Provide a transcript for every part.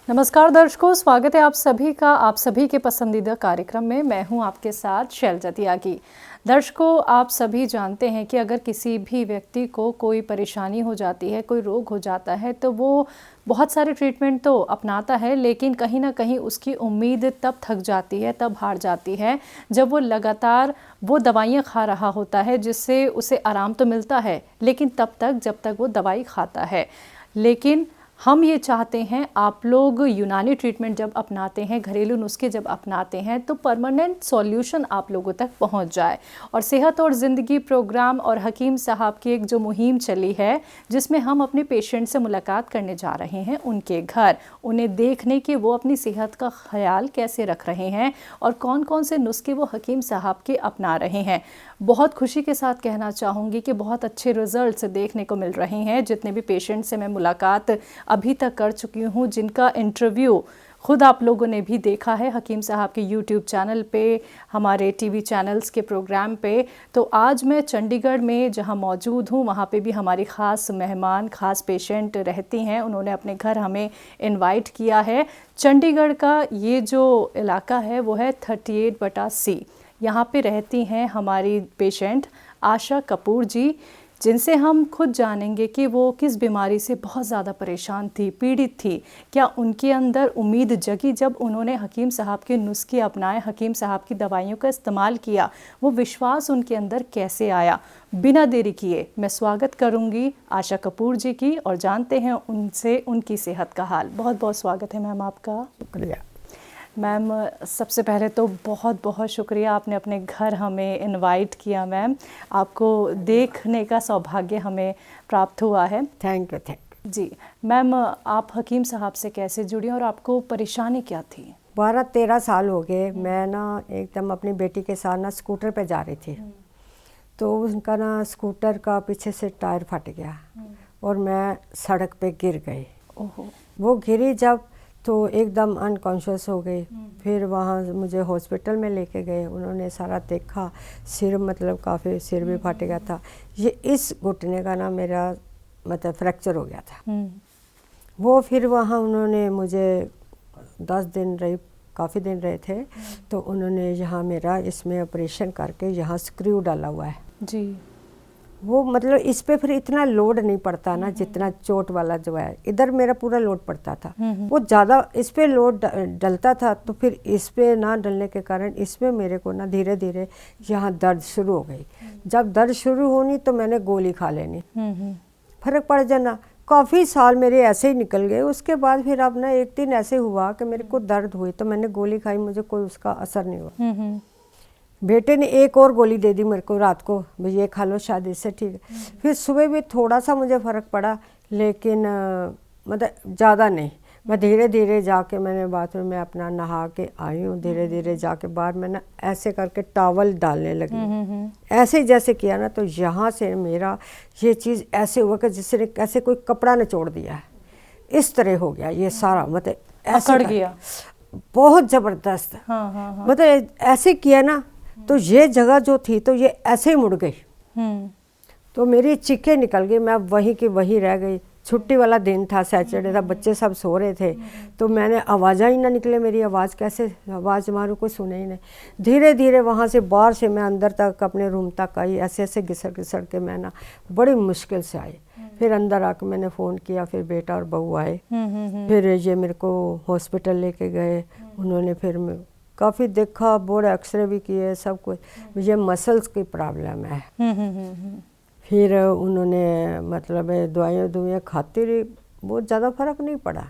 नमस्कार दर्शकों, स्वागत है आप सभी का आप सभी के पसंदीदा कार्यक्रम में। मैं हूं आपके साथ शैलजा त्यागी। दर्शकों, आप सभी जानते हैं कि अगर किसी भी व्यक्ति को कोई परेशानी हो जाती है, कोई रोग हो जाता है, तो वो बहुत सारे ट्रीटमेंट तो अपनाता है, लेकिन कहीं ना कहीं उसकी उम्मीद तब थक जाती है, तब हार जाती है जब वो लगातार वो दवाइयाँ खा रहा होता है, जिससे उसे आराम तो मिलता है, लेकिन तब तक जब तक वो दवाई खाता है। लेकिन हम ये चाहते हैं आप लोग यूनानी ट्रीटमेंट जब अपनाते हैं, घरेलू नुस्खे जब अपनाते हैं, तो परमानेंट सॉल्यूशन आप लोगों तक पहुंच जाए। और सेहत और ज़िंदगी प्रोग्राम और हकीम साहब की एक जो मुहिम चली है, जिसमें हम अपने पेशेंट से मुलाकात करने जा रहे हैं, उनके घर, उन्हें देखने कि वो अपनी सेहत का ख्याल कैसे रख रहे हैं और कौन कौन से नुस्खे वो हकीम साहब के अपना रहे हैं। बहुत खुशी के साथ कहना चाहूँगी कि बहुत अच्छे रिजल्ट्स देखने को मिल रहे हैं। जितने भी पेशेंट से मैं मुलाकात अभी तक कर चुकी हूँ, जिनका इंटरव्यू खुद आप लोगों ने भी देखा है हकीम साहब के यूट्यूब चैनल पे, हमारे टीवी चैनल्स के प्रोग्राम पे, तो आज मैं चंडीगढ़ में जहाँ मौजूद हूँ, वहाँ पे भी हमारी ख़ास मेहमान, ख़ास पेशेंट रहती हैं। उन्होंने अपने घर हमें इनवाइट किया है। चंडीगढ़ का ये जो इलाका है वो है 38/C। यहाँ पे रहती हैं हमारी पेशेंट आशा कपूर जी, जिनसे हम खुद जानेंगे कि वो किस बीमारी से बहुत ज़्यादा परेशान थी, पीड़ित थी। क्या उनके अंदर उम्मीद जगी जब उन्होंने हकीम साहब के नुस्खे अपनाए, हकीम साहब की दवाइयों का इस्तेमाल किया, वो विश्वास उनके अंदर कैसे आया। बिना देरी किए मैं स्वागत करूंगी आशा कपूर जी की और जानते हैं उनसे उनकी सेहत का हाल। बहुत बहुत स्वागत है मैम आपका। शुक्रिया मैम, सबसे पहले तो बहुत बहुत शुक्रिया, आपने अपने घर हमें इनवाइट किया। मैम, आपको देखने का सौभाग्य हमें प्राप्त हुआ है। थैंक यू जी मैम, आप हकीम साहब से कैसे जुड़ी और आपको परेशानी क्या थी? 12-13 साल हो गए। मैं ना एकदम अपनी बेटी के साथ ना स्कूटर पे जा रही थी, तो उनका ना स्कूटर का पीछे से टायर फट गया और मैं सड़क पे गिर गई। ओहो। वो गिरी जब, तो एकदम अनकॉन्शियस हो गई। फिर वहाँ मुझे हॉस्पिटल में लेके गए, उन्होंने सारा देखा, सिर मतलब काफ़ी सिर भी फट गया था। ये इस घुटने का ना मेरा मतलब फ्रैक्चर हो गया था। वो फिर वहाँ उन्होंने मुझे 10 दिन रही, काफ़ी दिन रहे थे, तो उन्होंने यहाँ मेरा इसमें ऑपरेशन करके यहाँ स्क्रू डाला हुआ है जी। वो मतलब इस पे फिर इतना लोड नहीं पड़ता ना, जितना चोट वाला जो है इधर मेरा पूरा लोड पड़ता था। वो ज़्यादा इस पे लोड डलता था, तो फिर इस पे ना डलने के कारण इसमें मेरे को ना धीरे धीरे यहाँ दर्द शुरू हो गई। जब दर्द शुरू होनी तो मैंने गोली खा लेनी, फर्क पड़ जाना। काफ़ी साल मेरे ऐसे ही निकल गए। उसके बाद फिर अब ना एक दिन ऐसे हुआ कि मेरे को दर्द हुई, तो मैंने गोली खाई, मुझे कोई उसका असर नहीं हुआ। बेटे ने एक और गोली दे दी मेरे को रात को, भाई ये खा लो शायद इससे ठीक है। फिर सुबह भी थोड़ा सा मुझे फ़र्क पड़ा, लेकिन मतलब ज़्यादा नहीं। मैं धीरे धीरे जाके मैंने बाथरूम में अपना नहा के आई हूँ। धीरे धीरे जाके बाहर मैं ना ऐसे करके टॉवल डालने लगी। ऐसे जैसे किया ना, तो यहाँ से मेरा ये चीज़ ऐसे हुआ कि जिसने ऐसे कोई कपड़ा निचोड़ दिया है, इस तरह हो गया ये सारा, मतलब ऐसे गया बहुत ज़बरदस्त। मतलब ऐसे किया ना, तो ये जगह जो थी तो ये ऐसे ही मुड़ गई, तो मेरी चीखें निकल गई। मैं वहीं की वहीं रह गई। छुट्टी वाला दिन था, सैटरडे था, बच्चे सब सो रहे थे, तो मैंने आवाज़ा ही ना निकले, मेरी आवाज़ कैसे आवाज़ मारूँ, कोई सुने ही नहीं। धीरे धीरे वहाँ से बाहर से मैं अंदर तक अपने रूम तक आई, ऐसे ऐसे घिसड़ घिसड़ के मैं ना बड़ी मुश्किल से आई। फिर अंदर आकर मैंने फ़ोन किया, फिर बेटा और बहू आए, फिर ये मेरे को हॉस्पिटल लेके गए। उन्होंने फिर काफ़ी देखा, बोर्ड एक्सरे भी किए, सब कुछ। मुझे मसल्स की प्रॉब्लम है। फिर उन्होंने मतलब दवाइयाँ खाती रही, बहुत ज़्यादा फर्क नहीं पड़ा।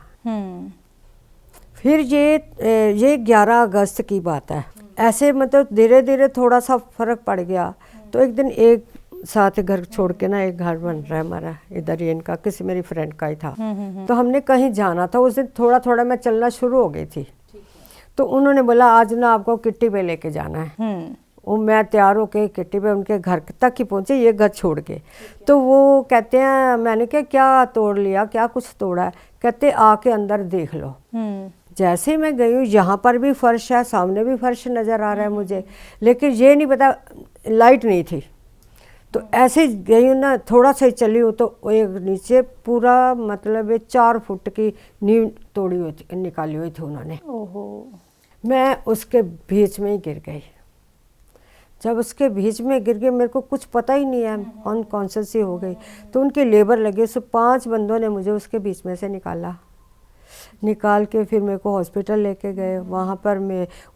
फिर ये 11 अगस्त की बात है। ऐसे मतलब धीरे धीरे थोड़ा सा फर्क पड़ गया, तो एक दिन एक साथ घर छोड़ के ना, एक घर बन रहा है हमारा इधर ही, इनका किसी मेरी फ्रेंड का ही था, तो हमने कहीं जाना था। उस दिन थोड़ा थोड़ा मैं चलना शुरू हो गई थी, तो उन्होंने बोला आज ना आपको किट्टी पे लेके जाना है। वो मैं तैयार होके किट्टी पे उनके घर तक ही पहुंचे, ये घर छोड़ के। तो वो कहते हैं, मैंने कहा क्या तोड़ लिया, क्या कुछ तोड़ा है? कहते आके अंदर देख लो। जैसे ही मैं गई हूँ, यहाँ पर भी फर्श है, सामने भी फर्श नज़र आ रहा है मुझे, लेकिन ये नहीं पता, लाइट नहीं थी। तो ऐसे गई हूँ ना, थोड़ा सा ही चली हूँ तो एक नीचे पूरा मतलब 4 फुट की नींव तोड़ी हुई थी, निकाली हुई थी उन्होंने। ओहो। मैं उसके बीच में ही गिर गई। जब उसके बीच में गिर गई, मेरे को कुछ पता ही नहीं है, अनकॉन्शियस ही हो गई। तो उनकी लेबर लगी, सो 5 बंदों ने मुझे उसके बीच में से निकाल के फिर मेरे को हॉस्पिटल लेके गए। वहाँ पर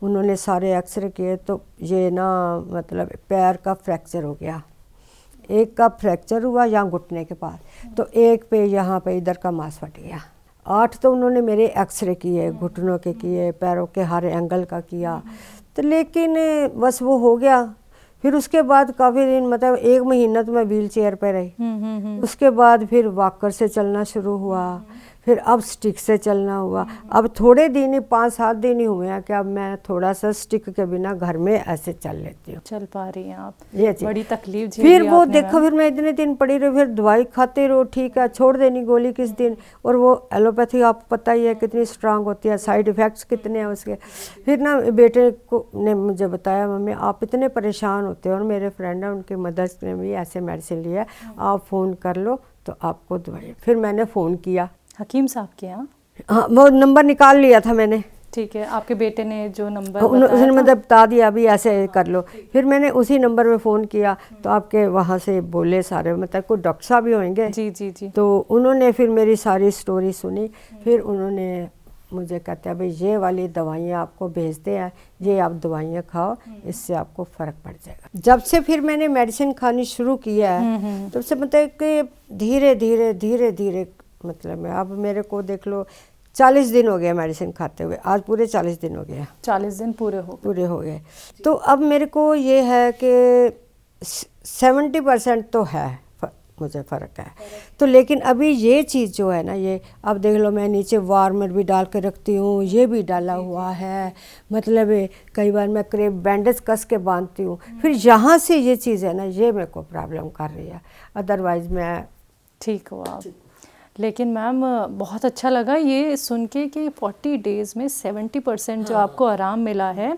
उन्होंने सारे एक्सरे किए, तो ये ना मतलब पैर का फ्रैक्चर हो गया। एक का फ्रैक्चर हुआ यहाँ घुटने के पास, तो एक पे यहाँ पे इधर का मांस फट गया। 8 तो उन्होंने मेरे एक्सरे किए, घुटनों के किए, पैरों के हर एंगल का किया, तो लेकिन बस वो हो गया। फिर उसके बाद काफ़ी दिन मतलब 1 महीना तो मैं व्हील चेयर पर रही। उसके बाद फिर वॉकर से चलना शुरू हुआ, फिर अब स्टिक से चलना हुआ। अब थोड़े दिन ही 5-7 दिन ही हुए हैं कि अब मैं थोड़ा सा स्टिक के बिना घर में ऐसे चल लेती हूँ, चल पा रही हैं आप। ये चीज़। बड़ी तकलीफ झेली फिर वो आपने देखो, फिर मैं इतने दिन पड़ी रही, फिर दवाई खाते रहो, ठीक है, छोड़ देनी गोली किस दिन। और वो एलोपैथी आपको पता ही है कितनी स्ट्रांग होती है, साइड इफ़ेक्ट्स कितने हैं उसके। फिर ना बेटे को ने मुझे बताया, मम्मी आप इतने परेशान होते हो, और मेरे फ्रेंड है उनकी मदर्स ने भी ऐसे मेडिसिन लिया, आप फ़ोन कर लो तो आपको दवाई। फिर मैंने फ़ोन किया हकीम साहब के यहाँ। हाँ, वो नंबर निकाल लिया था मैंने। ठीक है, आपके बेटे ने जो नंबर उसने मतलब बता दिया अभी ऐसे कर लो। फिर मैंने उसी नंबर में फ़ोन किया, तो आपके वहाँ से बोले सारे, मतलब कोई डॉक्टर साहब भी होंगे। जी जी जी। तो उन्होंने फिर मेरी सारी स्टोरी सुनी। फिर उन्होंने मुझे कहते हैं भाई ये वाली दवाइयाँ आपको भेजते हैं, ये आप दवाइयाँ खाओ, इससे आपको फ़र्क पड़ जाएगा। जब से फिर मैंने मेडिसिन खानी शुरू किया है, तब से मतलब कि धीरे धीरे धीरे धीरे मतलब अब मेरे को देख लो 40 दिन हो गए मेडिसिन खाते हुए, आज पूरे 40 दिन हो गए। 40 दिन पूरे हो गए। तो अब मेरे को ये है कि 70% तो है मुझे फ़र्क है। तो लेकिन अभी ये चीज़ जो है ना, ये अब देख लो, मैं नीचे वार्मर भी डाल के रखती हूँ, ये भी डाला हुआ है, मतलब कई बार मैं क्रेप बैंडेज कस के बांधती हूँ। फिर यहाँ से ये चीज़ है ना, ये मेरे को प्रॉब्लम कर रही है, अदरवाइज़ मैं ठीक हो आप। लेकिन मैम बहुत अच्छा लगा ये सुन के कि 40 डेज़ में 70% जो आपको आराम मिला है,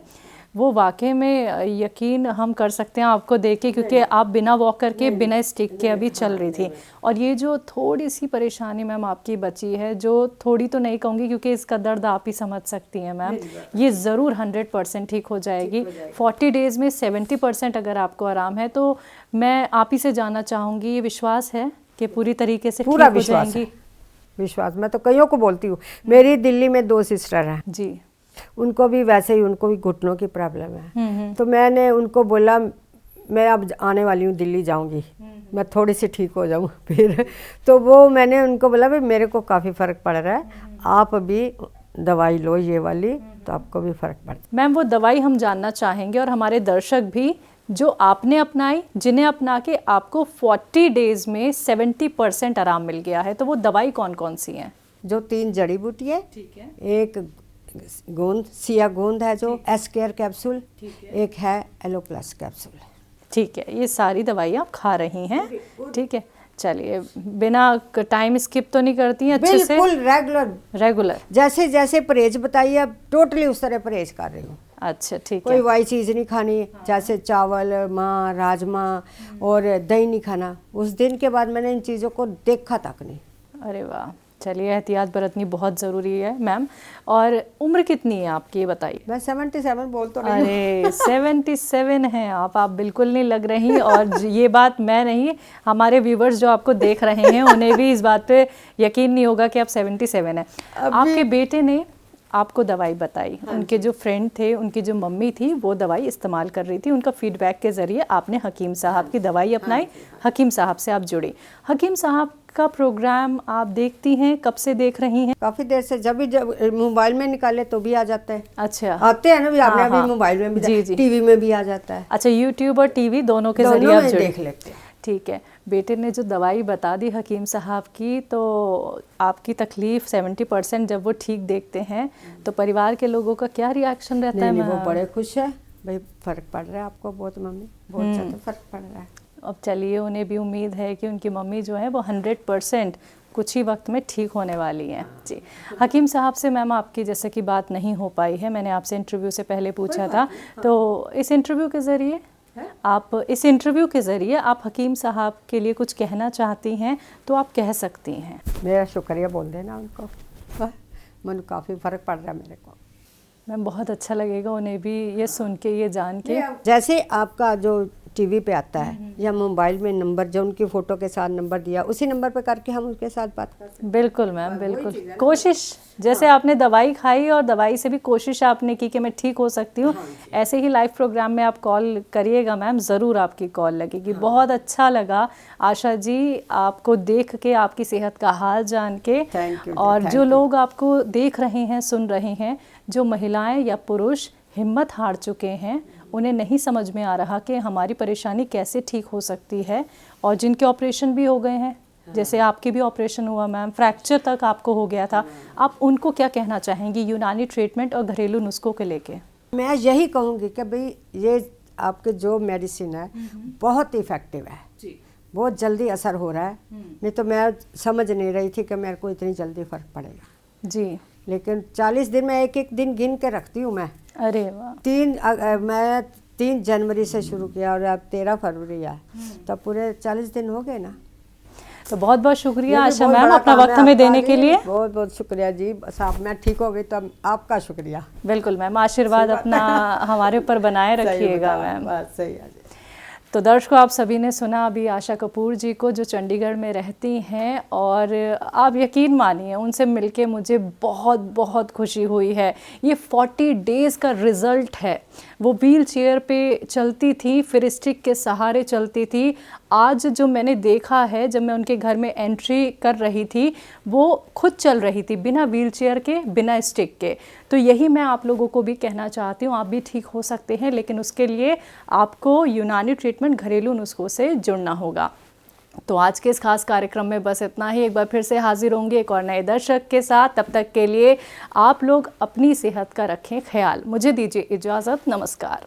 वो वाकई में यकीन हम कर सकते हैं आपको देख के, क्योंकि आप बिना वॉकर के, बिना स्टिक के अभी चल रही थी। और ये जो थोड़ी सी परेशानी मैम आपकी बची है, जो थोड़ी तो नहीं कहूँगी क्योंकि इसका दर्द आप ही समझ सकती हैं मैम, ये ज़रूर 100% ठीक हो जाएगी। 40 डेज़ में 70% अगर आपको आराम है, तो मैं आप ही से जानना चाहूँगी, ये विश्वास है कि पूरी तरीके से पूरा ठीक हो जाएंगी? विश्वास। मैं तो कईयों को बोलती हूँ, मेरी दिल्ली में 2 सिस्टर हैं जी, उनको भी वैसे ही, उनको भी घुटनों की प्रॉब्लम है। तो मैंने उनको बोला मैं अब आने वाली हूँ, दिल्ली जाऊँगी, मैं थोड़ी सी ठीक हो जाऊँ फिर। तो वो मैंने उनको बोला भाई मेरे को काफ़ी फ़र्क पड़ रहा है, आप अभी दवाई लो ये वाली, तो आपको भी फ़र्क पड़। मैम वो दवाई हम जानना चाहेंगे, और हमारे दर्शक भी, जो आपने अपनाई, जिन्हें अपना के आपको 40 डेज़ में 70% आराम मिल गया है, तो वो दवाई कौन कौन सी हैं? जो 3 जड़ी बूटी है, ठीक है, एक गोंद, सिया गोंद है जो एस केयर कैप्सूल, एक है एलो प्लस कैप्सूल। ठीक है, ये सारी दवाई आप खा रही हैं। ठीक है, चलिए, बिना टाइम स्किप तो नहीं करती हैं? अच्छे से बिल्कुल रेगुलर जैसे जैसे परहेज बताइए, अब टोटली उस तरह परहेज कर रही हूँ। अच्छा, ठीक है। कोई वाई चीज़ नहीं खानी, जैसे चावल, माँ, राजमा और दही नहीं खाना। उस दिन के बाद मैंने इन चीज़ों को देखा तक नहीं। अरे वाह, चलिए, एहतियात बरतनी बहुत ज़रूरी है मैम। और उम्र कितनी है आपकी, ये बताइए? मैं 77 बोल तो रही हूँ। अरे 77 हैं आप बिल्कुल नहीं लग रही। और ये बात मैं नहीं, हमारे व्यूवर्स जो आपको देख रहे हैं उन्हें भी इस बात पे यकीन नहीं होगा कि आप 77 हैं। आपके बेटे ने आपको दवाई बताई, उनके जो फ्रेंड थे, उनकी जो मम्मी थी, वो दवाई इस्तेमाल कर रही थी, उनका फीडबैक के ज़रिए आपने हकीम साहब की दवाई अपनाई, हकीम साहब से आप जुड़ी। हकीम साहब का प्रोग्राम आप देखती हैं, कब से देख रही हैं? काफ़ी देर से, जब मोबाइल में निकाले तो भी आ जाता है। अच्छा, आते हैं ना भी, आपने अभी मोबाइल में भी, जी जी, टीवी में भी आ जाता है। अच्छा, यूट्यूब और टीवी दोनों के जरिए आप देख लेते हैं। ठीक है। बेटे ने जो दवाई बता दी हकीम साहब की, तो आपकी तकलीफ़ 70% जब वो ठीक देखते हैं, तो परिवार के लोगों का क्या रिएक्शन रहता है? वो बड़े खुश है, भाई फ़र्क पड़ रहा है आपको बहुत, मम्मी बहुत ज़्यादा फ़र्क पड़ रहा है। अब चलिए, उन्हें भी उम्मीद है कि उनकी मम्मी जो है वो 100% कुछ ही वक्त में ठीक होने वाली हैं। जी, हकीम साहब से मैम आपकी जैसे कि बात नहीं हो पाई है, मैंने आपसे इंटरव्यू से पहले पूछा था, तो इस इंटरव्यू के ज़रिए आप इस इंटरव्यू के ज़रिए आप हकीम साहब के लिए कुछ कहना चाहती हैं तो आप कह सकती हैं। मेरा शुक्रिया बोल देना उनको, मन काफ़ी फ़र्क पड़ रहा है मेरे को। मैम बहुत अच्छा लगेगा उन्हें भी ये सुन के, ये जान के। जैसे आपका जो टीवी पे आता है या मोबाइल में नंबर जो उनकी फ़ोटो के साथ नंबर दिया, उसी नंबर पे करके हम उनके साथ बात कर सकते हैं। बिल्कुल मैम, बिल्कुल। कोशिश जैसे आपने दवाई खाई और दवाई से भी कोशिश आपने की कि मैं ठीक हो सकती हूँ, ऐसे ही लाइव प्रोग्राम में आप कॉल करिएगा मैम, ज़रूर आपकी कॉल लगेगी। बहुत अच्छा लगा आशा जी आपको देख के, आपकी सेहत का हाल जान के। और जो लोग आपको देख रहे हैं, सुन रहे हैं, जो महिलाएं या पुरुष हिम्मत हार चुके हैं, उन्हें नहीं समझ में आ रहा कि हमारी परेशानी कैसे ठीक हो सकती है, और जिनके ऑपरेशन भी हो गए हैं, जैसे आपके भी ऑपरेशन हुआ मैम, फ्रैक्चर तक आपको हो गया था, आप उनको क्या कहना चाहेंगी यूनानी ट्रीटमेंट और घरेलू नुस्खों को लेके? मैं यही कहूँगी कि भाई ये आपके जो मेडिसिन है बहुत इफ़ेक्टिव है जी, बहुत जल्दी असर हो रहा है। नहीं तो मैं समझ नहीं रही थी कि मेरे को इतनी जल्दी फ़र्क पड़ेगा जी, लेकिन 40 दिन में एक दिन गिन के रखती हूँ मैं। अरे वाह। मैं 3 जनवरी से शुरू किया और अब 13 फरवरी है, तो पूरे 40 दिन हो गए ना। तो बहुत बहुत शुक्रिया आशा मैम अपना वक्त हमें देने के लिए। बहुत बहुत शुक्रिया जी। साहब मैं ठीक हो गई तो आपका शुक्रिया। बिल्कुल मैम, आशीर्वाद अपना हमारे ऊपर बनाए रखिएगा मैम। सही है। तो दर्शकों, आप सभी ने सुना अभी आशा कपूर जी को, जो चंडीगढ़ में रहती हैं, और आप यकीन मानिए उनसे मिलके मुझे बहुत बहुत खुशी हुई है। ये 40 डेज़ का रिज़ल्ट है। वो व्हील चेयर पे चलती थी, फिर स्टिक के सहारे चलती थी। आज जो मैंने देखा है, जब मैं उनके घर में एंट्री कर रही थी, वो खुद चल रही थी बिना व्हील चेयर के, बिना स्टिक के। तो यही मैं आप लोगों को भी कहना चाहती हूँ, आप भी ठीक हो सकते हैं, लेकिन उसके लिए आपको यूनानी ट्रीटमेंट, घरेलू नुस्खों से जुड़ना होगा। तो आज के इस खास कार्यक्रम में बस इतना ही। एक बार फिर से हाजिर होंगे एक और नए दर्शक के साथ। तब तक के लिए आप लोग अपनी सेहत का रखें ख्याल। मुझे दीजिए इजाज़त। नमस्कार।